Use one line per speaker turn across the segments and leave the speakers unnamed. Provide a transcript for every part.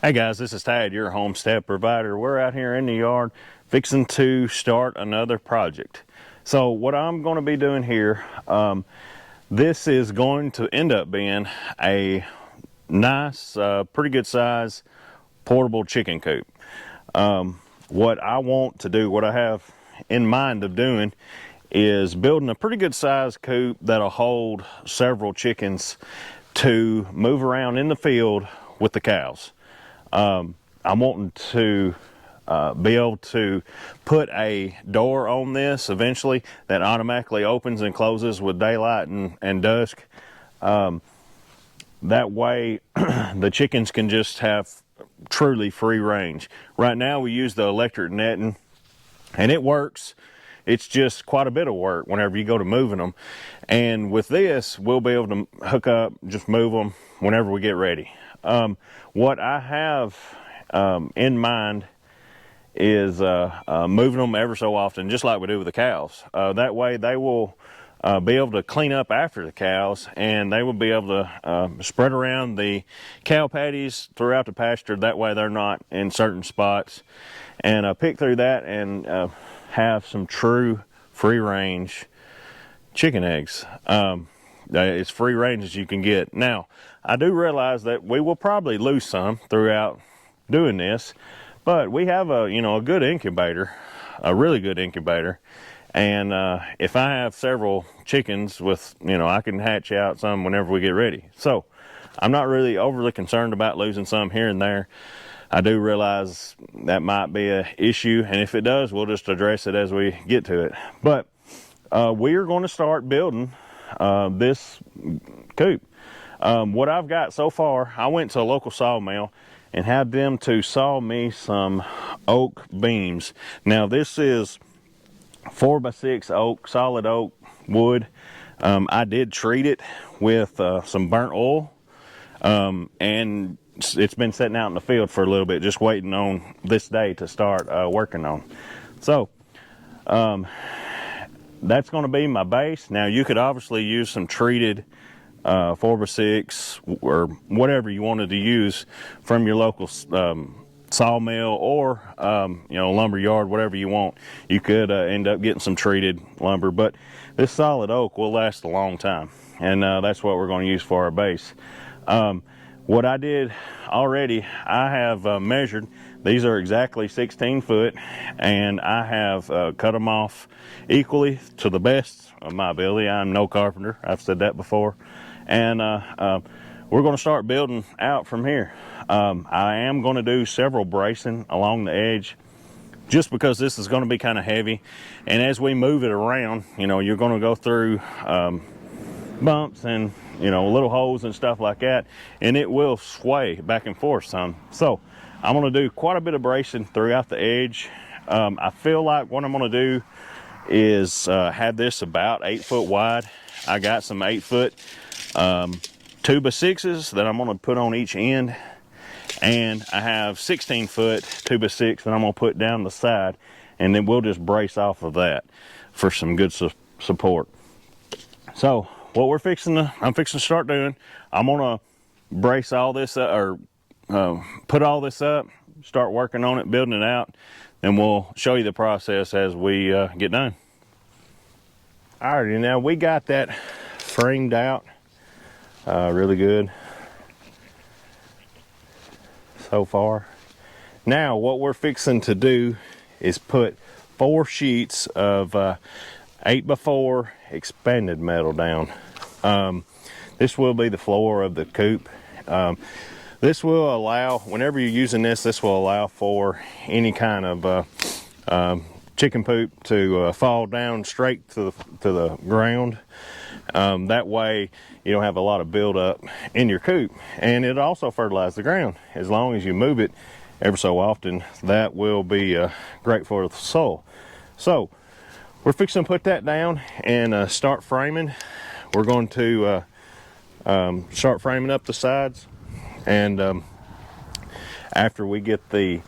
Hey guys, this is Tad, your homestead provider. We're out here in the yard fixing to start another project. So what I'm going to be doing here, this is going to end up being a nice, pretty good size portable chicken coop. What I want to do, what I have in mind of doing, is building a pretty good size coop that'll hold several chickens to move around in the field with the cows. I'm wanting to be able to put a door on this eventually that automatically opens and closes with daylight and dusk. That way the chickens can just have truly free range. Right now we use the electric netting and it works. It's just quite a bit of work whenever you go to moving them. And with this, we'll be able to hook up, just move them whenever we get ready. What I have in mind is moving them ever so often, just like we do with the cows. That way they will be able to clean up after the cows, and they will be able to spread around the cow patties throughout the pasture. That way they're not in certain spots, and pick through that and have some true free range chicken eggs. It's free range as you can get. Now, I do realize that we will probably lose some throughout doing this, but we have a good incubator, a really good incubator. And if I have several chickens with, I can hatch out some whenever we get ready. So I'm not really overly concerned about losing some here and there. I do realize that might be an issue, and if it does, we'll just address it as we get to it. But we are going to start building this coop. What I've got so far, I went to a local sawmill and had them to saw me some oak beams. Now this is 4x6 oak, solid oak wood. I did treat it with some burnt oil, and it's been sitting out in the field for a little bit, just waiting on this day to start working on. So that's going to be my base. Now you could obviously use some treated 4x6 or whatever you wanted to use from your local sawmill or lumber yard, whatever you want. You could end up getting some treated lumber, but this solid oak will last a long time, and that's what we're going to use for our base. What I did already, I have measured. These are exactly 16 foot, and I have cut them off equally to the best of my ability. I'm no carpenter, I've said that before. And we're going to start building out from here. I am going to do several bracing along the edge, just because this is going to be kind of heavy. And as we move it around, you're going to go through bumps and little holes and stuff like that, and it will sway back and forth some. So I'm going to do quite a bit of bracing throughout the edge. I feel like what I'm going to do is have this about 8 foot wide. I got some 8 foot 2x6s that I'm going to put on each end, and I have 16 foot 2x6 that I'm going to put down the side, and then we'll just brace off of that for some good support. So what I'm fixing to start doing, I'm going to brace all this up, or put all this up, start working on it, building it out, and we'll show you the process as we get done. Alrighty, now we got that framed out really good so far. Now what we're fixing to do is put 4 sheets of 8x4 expanded metal down. This will be the floor of the coop. This will allow, whenever you're using this will allow for any kind of chicken poop to fall down straight to the ground. That way you don't have a lot of buildup in your coop, and it also fertilizes the ground. As long as you move it ever so often, that will be great for the soil. So we're fixing to put that down and start framing. We're going to start framing up the sides, and after we get the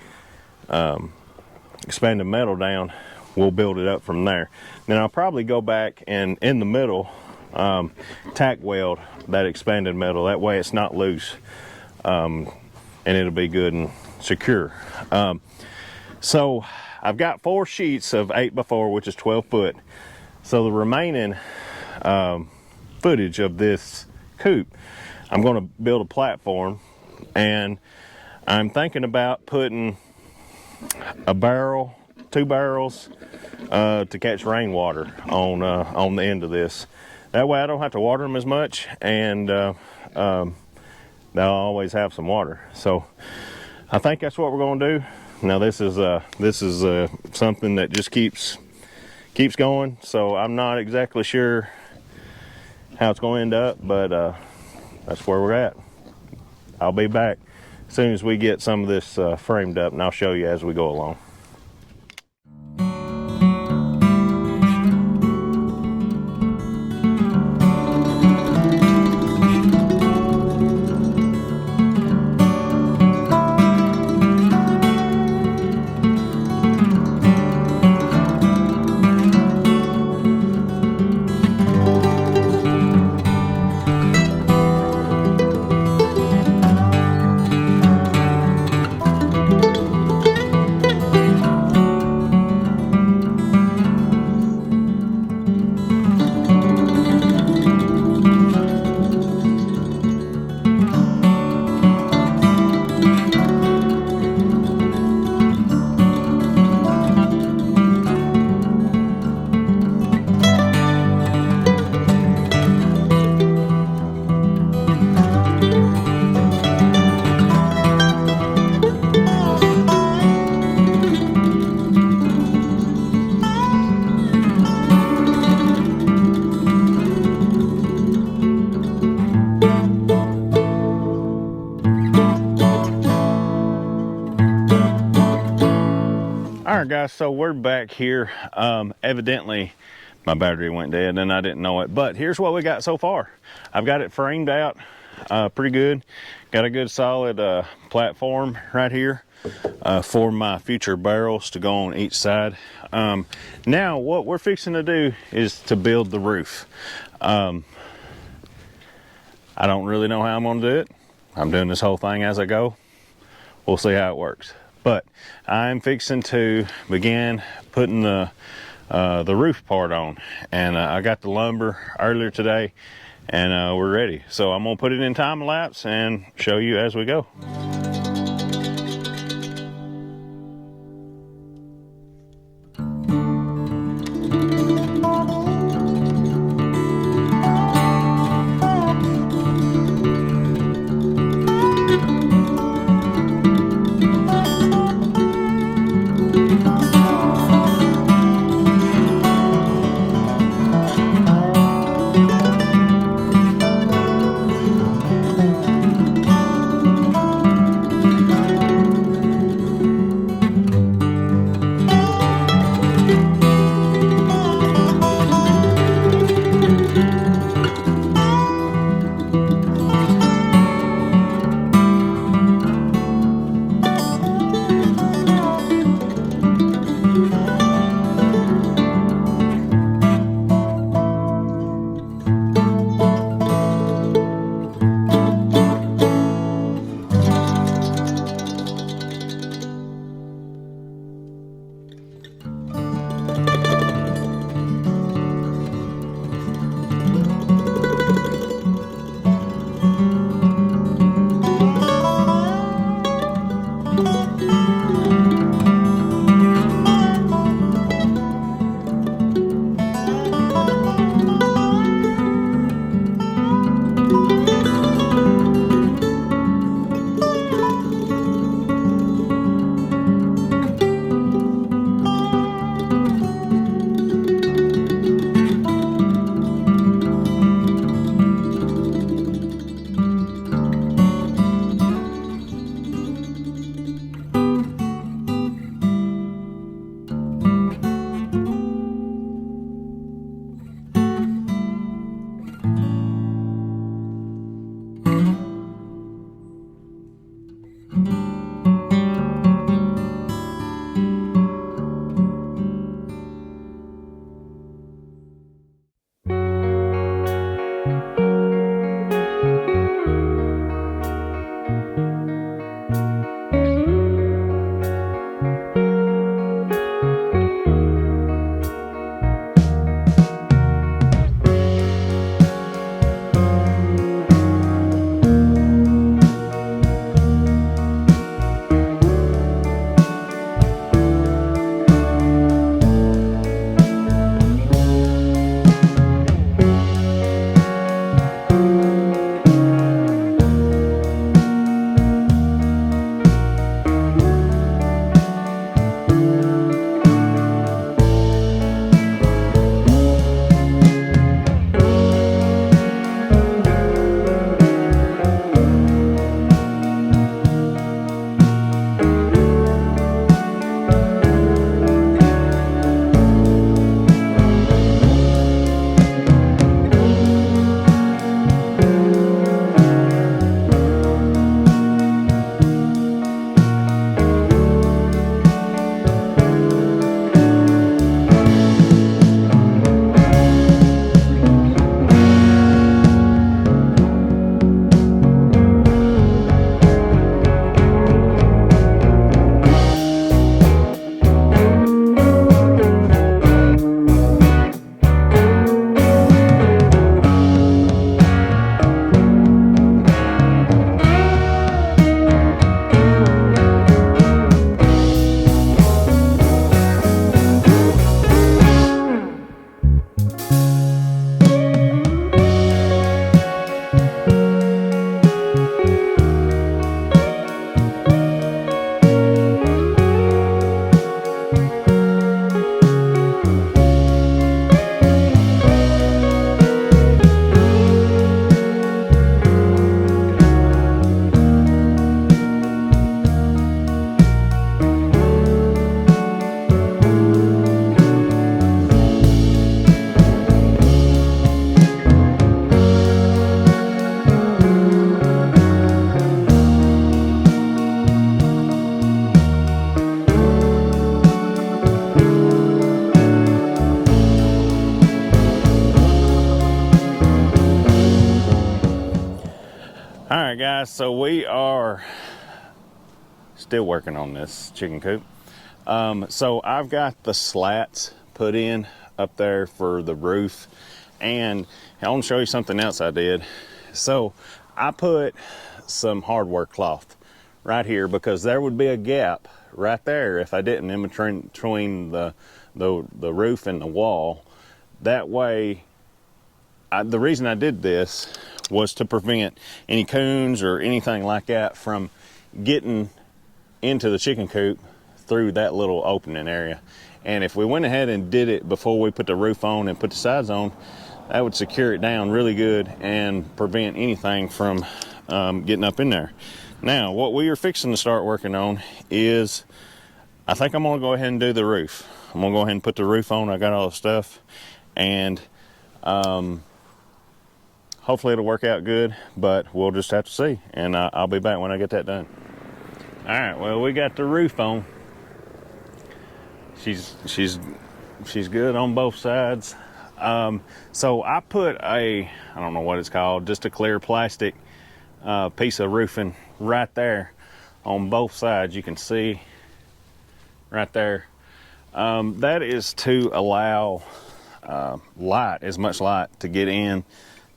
expanded metal down, we'll build it up from there. Then I'll probably go back and in the middle tack weld that expanded metal. That way it's not loose. And and it'll be good and secure. So I've got 4 sheets of 8x4, which is 12 foot. So the remaining footage of this coop, I'm going to build a platform, and I'm thinking about putting a barrel, 2 barrels to catch rainwater on the end of this. That way I don't have to water them as much, and they'll always have some water. So I think that's what we're going to do. Now this is something that just keeps going. So I'm not exactly sure how it's going to end up, but that's where we're at. I'll be back as soon as we get some of this framed up, and I'll show you as we go along. All right, guys, so we're back here. Evidently my battery went dead and I didn't know it, but here's what we got so far. I've got it framed out pretty good. Got a good solid platform right here for my future barrels to go on each side. Now what we're fixing to do is to build the roof. I don't really know how I'm gonna do it. I'm doing this whole thing as I go. We'll see how it works. But I'm fixing to begin putting the roof part on, and I got the lumber earlier today, and we're ready. So I'm gonna put it in time lapse and show you as we go. right, guys, so we are still working on this chicken coop. So I've got the slats put in up there for the roof, and I want to show you something else I did. So I put some hardware cloth right here because there would be a gap right there if I didn't, in between the roof and the wall. That way, the reason I did this was to prevent any coons or anything like that from getting into the chicken coop through that little opening area. And if we went ahead and did it before we put the roof on and put the sides on, that would secure it down really good and prevent anything from getting up in there. Now, what we are fixing to start working on is, I think I'm gonna go ahead and do the roof. I'm gonna go ahead and put the roof on. I got all the stuff, and hopefully it'll work out good, but we'll just have to see. And I'll be back when I get that done. All right, well, we got the roof on. She's good on both sides. So I put I don't know what it's called, just a clear plastic piece of roofing right there on both sides. You can see right there. That is to allow light, as much light to get in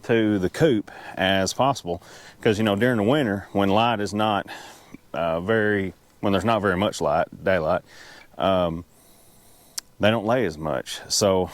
to the coop as possible, because you know, during the winter when light is not when there's not very much light, daylight, they don't lay as much. So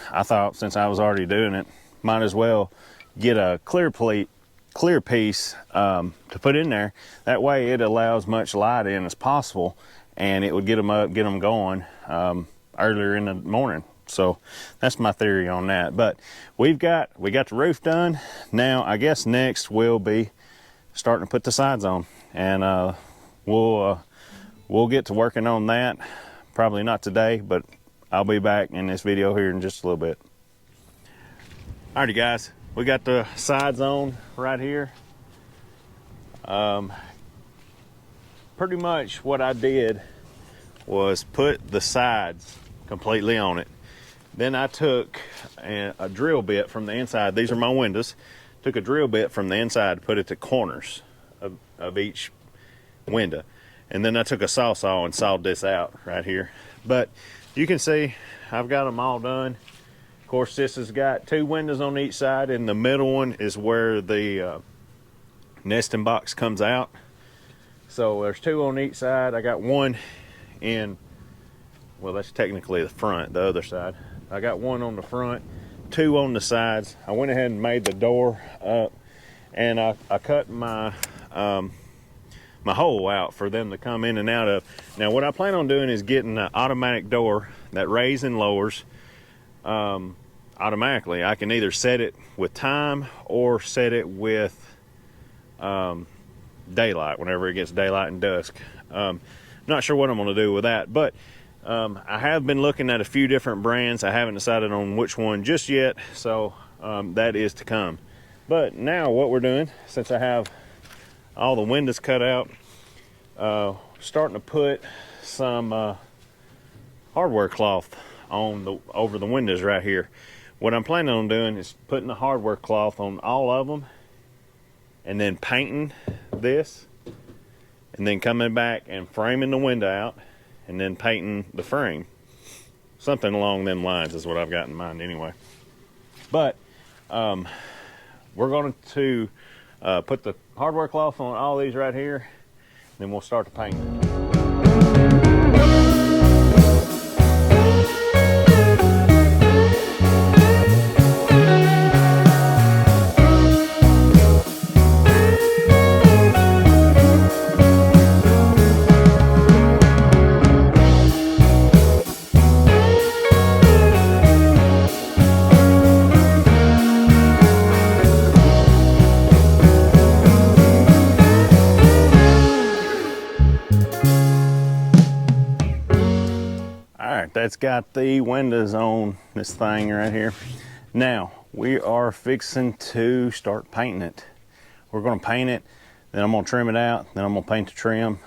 I thought, since I was already doing it, might as well get a clear piece to put in there. That way it allows much light in as possible, and it would get them up, get them going earlier in the morning. So that's my theory on that. But we got the roof done. Now I guess next we'll be starting to put the sides on, and we'll get to working on that. Probably not today, but I'll be back in this video here in just a little bit. Alrighty, guys, we got the sides on right here. Pretty much what I did was put the sides completely on it. Then I took a drill bit from the inside. These are my windows. Took a drill bit from the inside to put it to corners of each window. And then I took a saw and sawed this out right here. But you can see I've got them all done. Of course, this has got 2 windows on each side, and the middle one is where the nesting box comes out. So there's 2 on each side. I got one in, well, that's technically the front, the other side. I got 1 on the front, 2 on the sides. I went ahead and made the door up, and I cut my my hole out for them to come in and out of. Now what I plan on doing is getting an automatic door that raises and lowers automatically. I can either set it with time or set it with daylight, whenever it gets daylight and dusk. Not sure what I'm going to do with that, but I have been looking at a few different brands. I haven't decided on which one just yet, so that is to come. But now what we're doing, since I have all the windows cut out, starting to put some hardware cloth on over the windows right here. What I'm planning on doing is putting the hardware cloth on all of them, and then painting this, and then coming back and framing the window out, and then painting the frame. Something along them lines is what I've got in mind anyway. But we're going to put the hardware cloth on all these right here, then we'll start to paint. That's got the windows on this thing right here. Now we are fixing to start painting it. We're going to paint it, then I'm going to trim it out, then I'm going to paint the trim.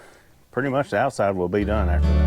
Pretty much the outside will be done after that.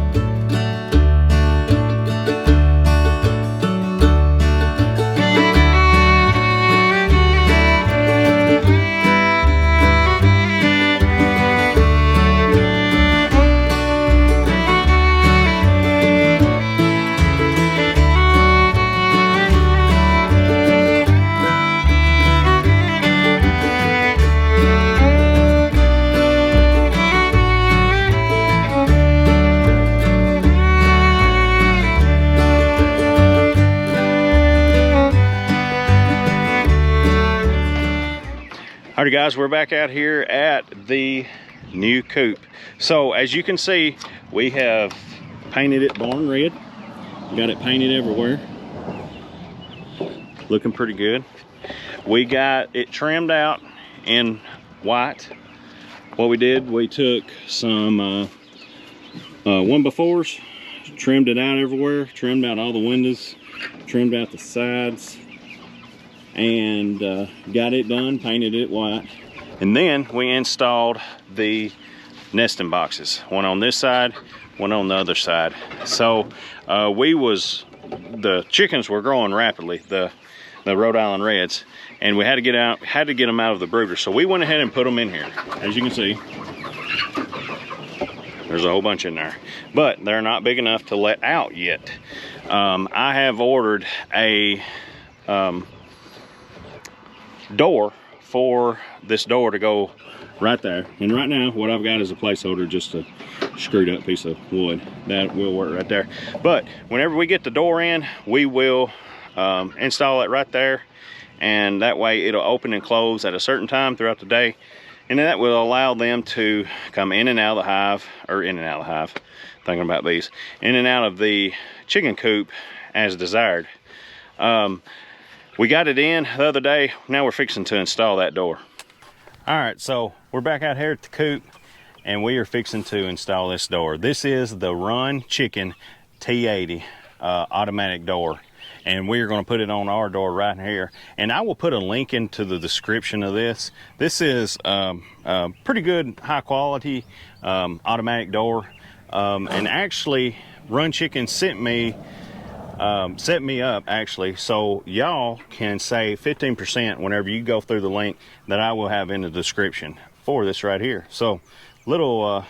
Alrighty guys, we're back out here at the new coop. So as you can see, we have painted it barn red. Got it painted everywhere. Looking pretty good. We got it trimmed out in white. What we did, we took some 1x4s, trimmed it out everywhere, trimmed out all the windows, trimmed out the sides, and got it done, painted it white. And then we installed the nesting boxes, one on this side, one on the other side. So the chickens were growing rapidly, the Rhode Island Reds, and we had to get them out of the brooder. So we went ahead and put them in here. As you can see, there's a whole bunch in there, but they're not big enough to let out yet. I have ordered a door for this door to go right there, and right now what I've got is a placeholder, just a screwed up piece of wood that will work right there. But whenever we get the door in, we will install it right there, and that way it'll open and close at a certain time throughout the day, and that will allow them to come in and out of the hive, thinking about bees, in and out of the chicken coop as desired. We got it in the other day. Now we're fixing to install that door. All right, so we're back out here at the coop, and we are fixing to install this door. This is the Run Chicken T80 automatic door, and we are going to put it on our door right here. And I will put a link into the description of this. This is pretty good, high quality automatic door. And actually, Run Chicken set me up actually, so y'all can save 15% whenever you go through the link that I will have in the description for this right here. So little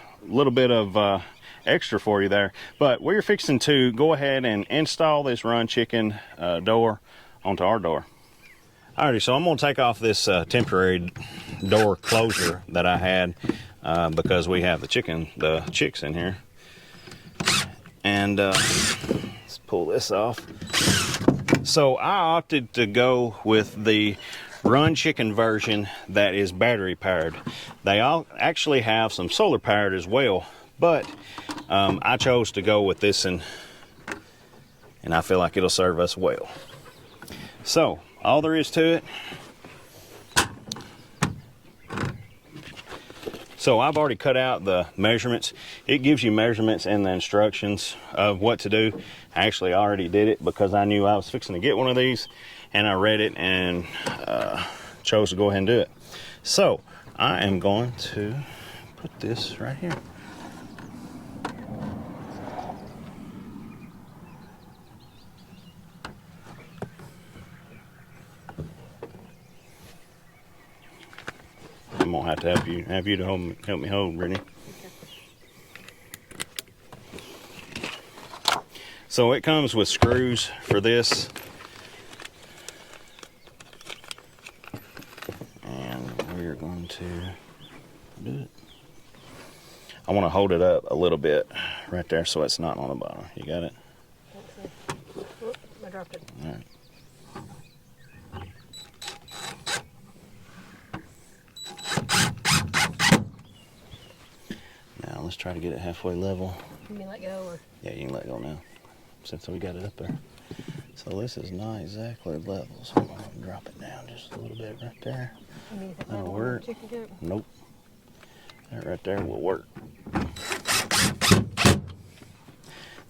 bit of extra for you there. But we're fixing to go ahead and install this Run Chicken door onto our door. Alrighty, so I'm gonna take off this temporary door closure that I had because we have the chicks in here, and let's pull this off. So I opted to go with the Run Chicken version that is battery powered. They all actually have some solar powered as well, but I chose to go with this, and I feel like it'll serve us well. So all there is to it. So I've already cut out the measurements. It gives you measurements and the instructions of what to do. I actually already did it because I knew I was fixing to get one of these, and I read it and chose to go ahead and do it. So I am going to put this right here. I'm gonna have to have you to help me hold, Brittany. So it comes with screws for this, and we're going to do it. I want to hold it up a little bit right there so it's not on the bottom. You got it?
Oop, I dropped it.
All right. Now let's try to get it halfway level.
You can let go, or?
Yeah, you can let go now, since we got it up there. So this is not exactly level, so I'm going to drop it down just a little bit right there. That'll work. Nope. That right there will work.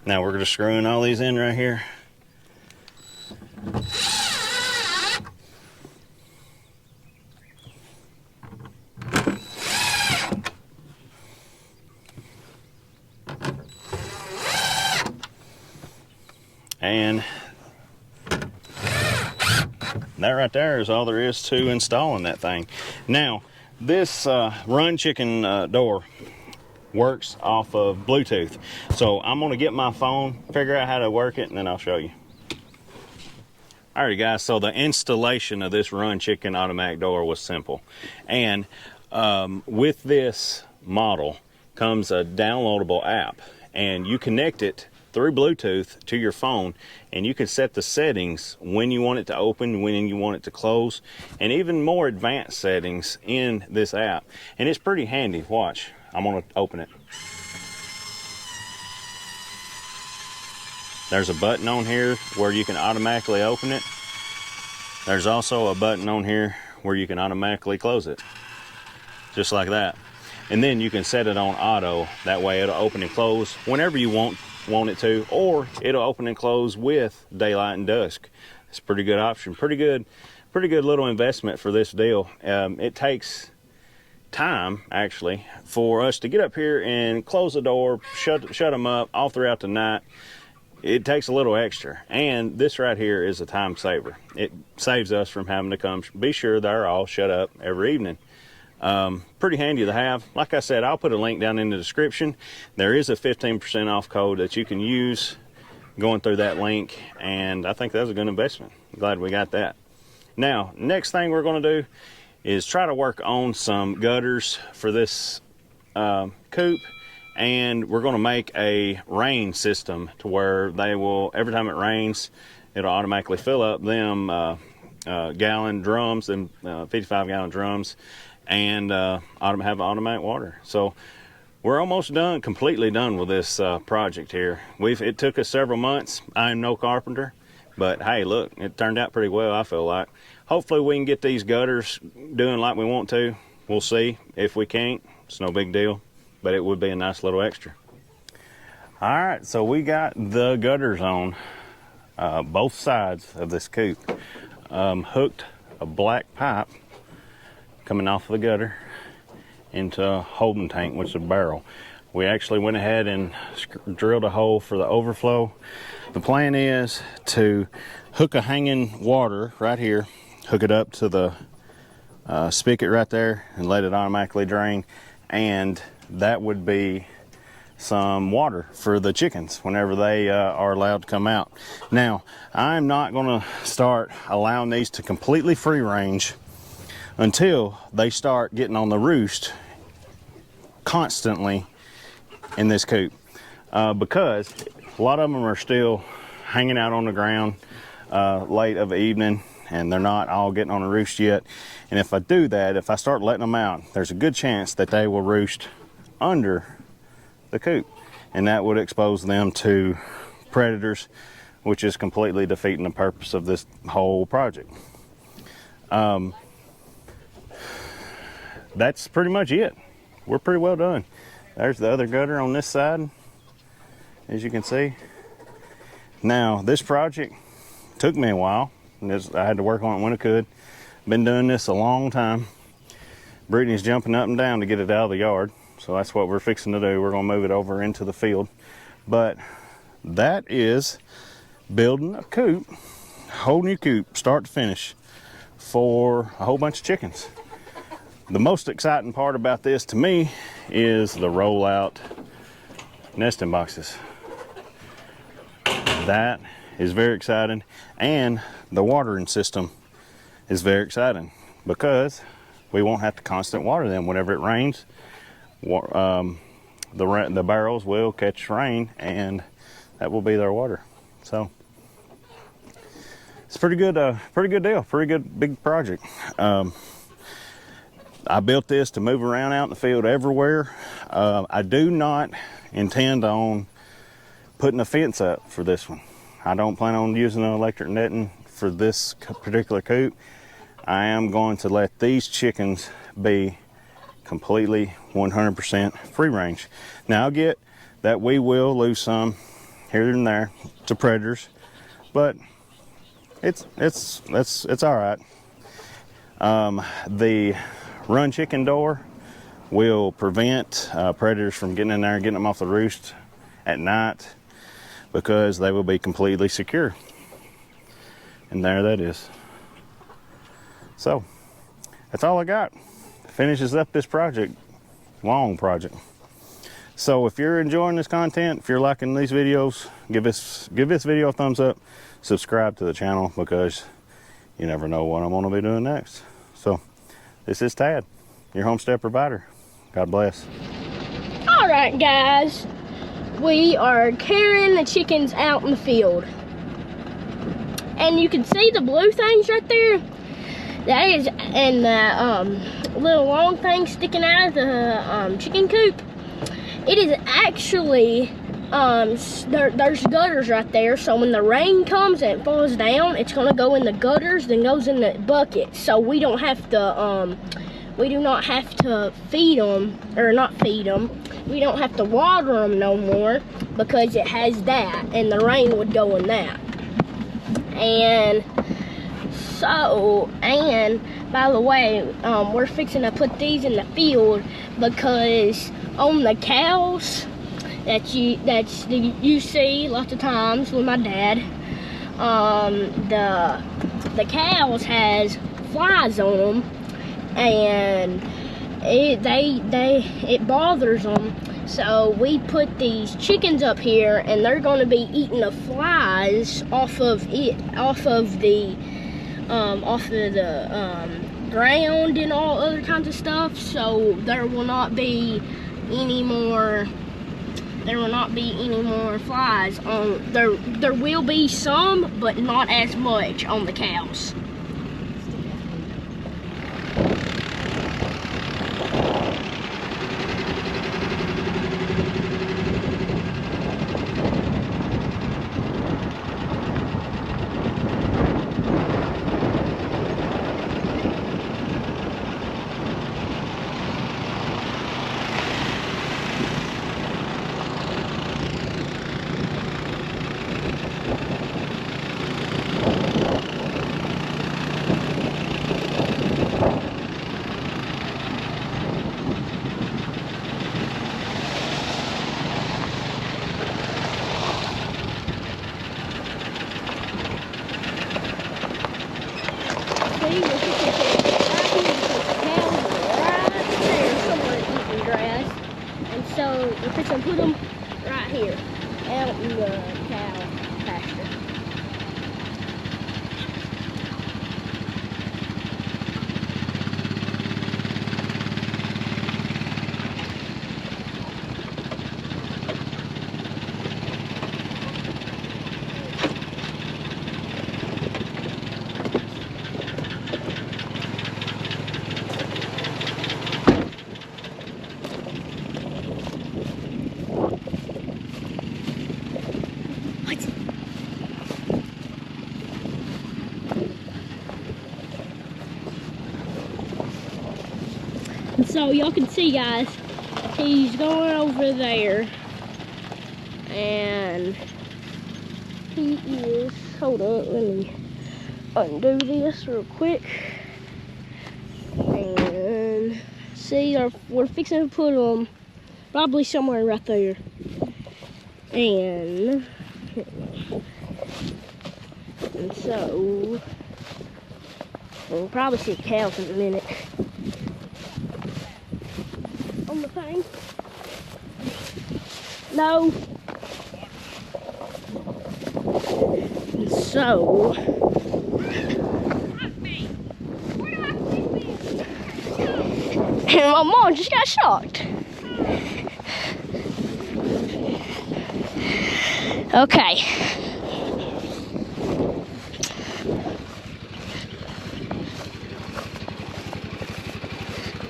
Now we're just screwing all these in right here. And that right there is all there is to installing that thing. Now, this Run Chicken door works off of Bluetooth. So I'm gonna get my phone, figure out how to work it, and then I'll show you. Alright guys, so the installation of this Run Chicken automatic door was simple. And with this model comes a downloadable app, and you connect it through Bluetooth to your phone, and you can set the settings when you want it to open, when you want it to close, and even more advanced settings in this app. And it's pretty handy. Watch, I'm gonna open it. There's a button on here where you can automatically open it. There's also a button on here where you can automatically close it, just like that. And then you can set it on auto. That way it'll open and close whenever you want it to, or it'll open and close with daylight and dusk. It's a pretty good option. Pretty good little investment for this deal. It takes time, actually, for us to get up here and close the door, shut them up all throughout the night. It takes a little extra, and this right here is a time saver. It saves us from having to come be sure they're all shut up every evening. Pretty handy to have. Like I said, I'll put a link down in the description. There is a 15% off code that you can use going through that link, and I think that was a good investment. I'm glad we got that. Now, next thing we're going to do is try to work on some gutters for this coop. And we're going to make a rain system to where they will, every time it rains, it'll automatically fill up them gallon drums, and 55-gallon drums, and have automatic water. So we're almost done, completely done with this project here. It took us several months. I'm no carpenter, but hey, look, it turned out pretty well, I feel like. Hopefully we can get these gutters doing like we want to. We'll see. If we can't, it's no big deal, but it would be a nice little extra. All right, so we got the gutters on both sides of this coop. Hooked a black pipe coming off of the gutter into a holding tank, which is a barrel. We actually went ahead and drilled a hole for the overflow. The plan is to hook a hanging water right here, hook it up to the spigot right there, and let it automatically drain, and that would be some water for the chickens whenever they are allowed to come out. Now, I'm not going to start allowing these to completely free range until they start getting on the roost constantly in this coop, because a lot of them are still hanging out on the ground late of the evening, and they're not all getting on the roost yet. And if I do that, if I start letting them out, there's a good chance that they will roost under the coop, and that would expose them to predators, which is completely defeating the purpose of this whole project. That's pretty much it. We're pretty well done. There's the other gutter on this side, as you can see. Now, this project took me a while. I had to work on it when I could. Been doing this a long time. Brittany's jumping up and down to get it out of the yard. So that's what we're fixing to do. We're going to move it over into the field. But that is building a coop, whole new coop, start to finish, for a whole bunch of chickens. The most exciting part about this to me is the rollout nesting boxes. That is very exciting, and the watering system is very exciting because we won't have to constant water them whenever it rains. The barrels will catch rain, and that will be their water. So it's pretty good deal, pretty good big project. I built this to move around out in the field everywhere. I do not intend on putting a fence up for this one. I don't plan on using an electric netting for this particular coop. I am going to let these chickens be completely 100% free range. Now, I'll get that we will lose some here and there to predators, but it's all right. The run chicken door will prevent predators from getting in there and getting them off the roost at night, because they will be completely secure. And there that is. So that's all I got. Finishes up this project, long project. So if you're enjoying this content, if you're liking these videos, give this video a thumbs up, subscribe to the channel, because you never know what I'm going to be doing next. So this is Tad, your homestead provider. God bless.
All right, guys. we are carrying the chickens out in the field. And you can see the blue things right there. That is, and the little long thing sticking out of the chicken coop. It is actually, there's gutters right there. So when the rain comes and it falls down, it's gonna go in the gutters, then goes in the bucket. So we don't have to, we do not have to feed them, or not feed them. We don't have to water them no more because it has that, and the rain would go in that. And so, and by the way, we're fixing to put these in the field because on the cows that you see lots of times with my dad, the cows has flies on them, and it bothers them. So we put these chickens up here, and they're going to be eating the flies off of the ground and all other kinds of stuff. So there will not be any more. There will not be any more flies on there. There will be some, but not as much on the cows. So we're fixing to put them right here, out in the cow pasture. So y'all can see, guys, he's going over there, and he is, hold up, let me undo this real quick, and see, we're fixing to put them probably somewhere right there, and so we'll probably see cows in a minute. On the thing. No. And so. And my mom just got shocked. Okay.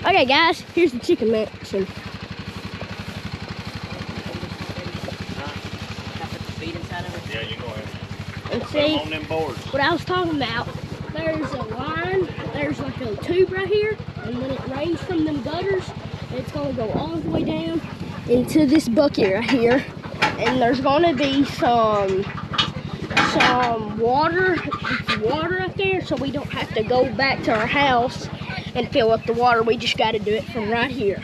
Okay, guys, here's the chicken mansion.
Yeah, you go ahead.
And
Put
see,
them on them boards.
what I was talking about, there's a line, there's like a tube right here, and when it rains from them gutters, it's gonna go all the way down into this bucket right here, and there's gonna be some water up there, so we don't have to go back to our house and fill up the water. We just got to do it from right here.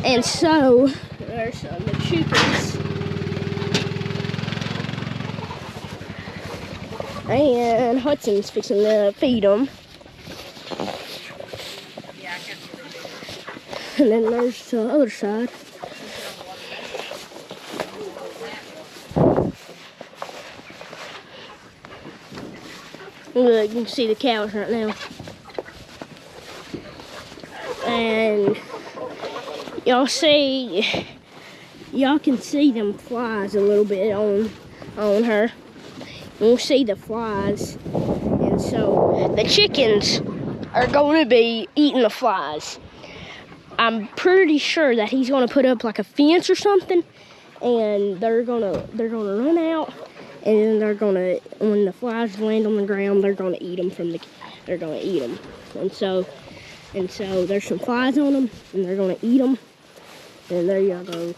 And so there's the chickens, and Hudson's fixing to feed them. And then there's the other side. Look, you can see the cows right now. And y'all see y'all can see them flies a little bit on her. We'll see the flies, and so the chickens are going to be eating the flies. I'm pretty sure that he's going to put up like a fence or something, and they're gonna run out, and they're gonna, when the flies land on the ground, they're gonna eat them they're gonna eat them, and so there's some flies on them, and they're gonna eat them, and there y'all go.